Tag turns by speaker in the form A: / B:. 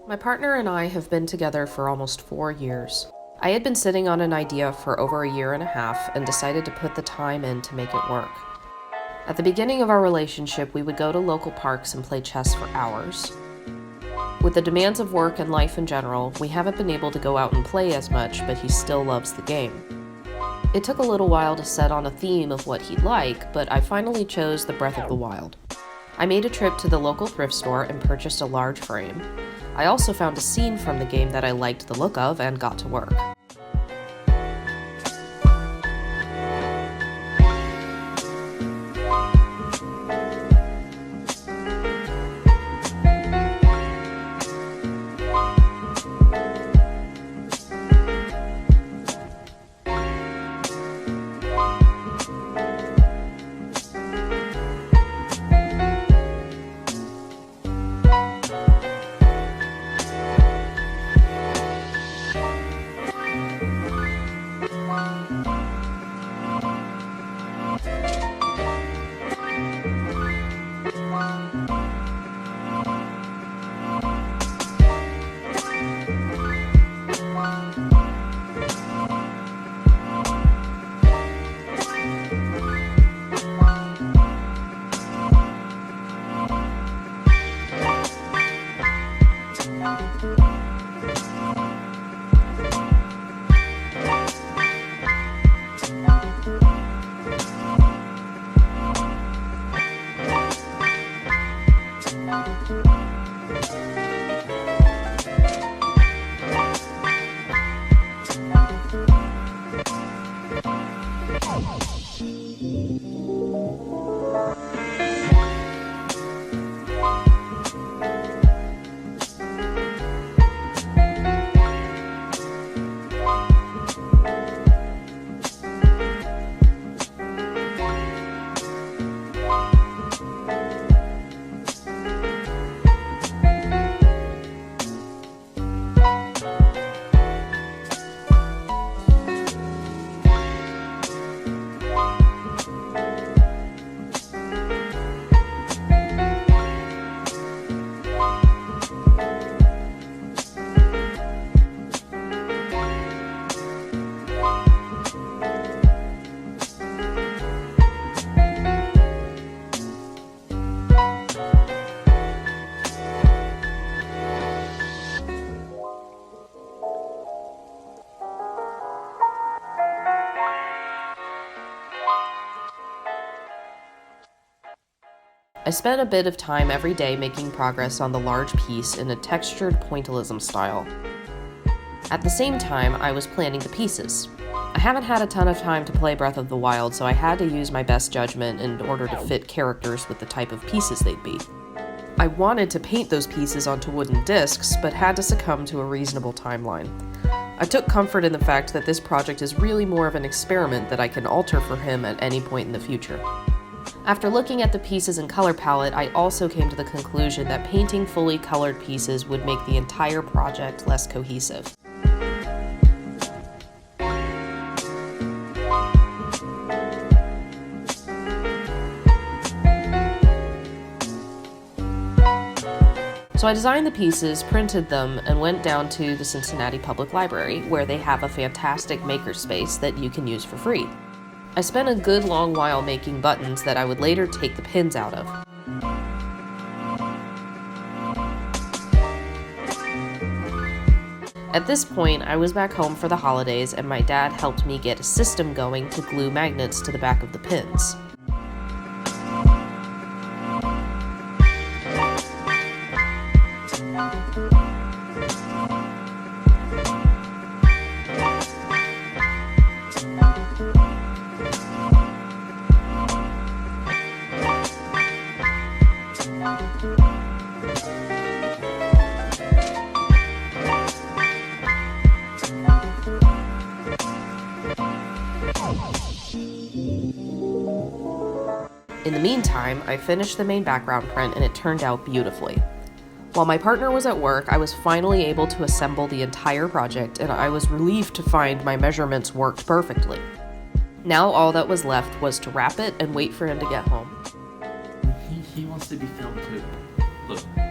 A: My partner and I have been together for almost 4 years. I had been sitting on an idea for over a year and a half and decided to put the time in to make it work. At the beginning of our relationship, we would go to local parks and play chess for hours. With the demands of work and life in general, we haven't been able to go out and play as much, but he still loves the game. It took a little while to set on a theme of what he'd like, but I finally chose the Breath of the Wild. I made a trip to the local thrift store and purchased a large frame. I also found a scene from the game that I liked the look of and got to work. I spent a bit of time every day making progress on the large piece in a textured pointillism style. At the same time, I was planning the pieces. I haven't had a ton of time to play Breath of the Wild, so I had to use my best judgment in order to fit characters with the type of pieces they'd be. I wanted to paint those pieces onto wooden discs, but had to succumb to a reasonable timeline. I took comfort in the fact that this project is really more of an experiment that I can alter for him at any point in the future. After looking at the pieces and color palette, I also came to the conclusion that painting fully colored pieces would make the entire project less cohesive. So I designed the pieces, printed them, and went down to the Cincinnati Public Library, where they have a fantastic makerspace that you can use for free. I spent a good long while making buttons that I would later take the pins out of. At this point, I was back home for the holidays, and my dad helped me get a system going to glue magnets to the back of the pins. In the meantime, I finished the main background print and it turned out beautifully. While my partner was at work, I was finally able to assemble the entire project, and I was relieved to find my measurements worked perfectly. Now all that was left was to wrap it and wait for him to get home.
B: He wants to be filmed too. Look.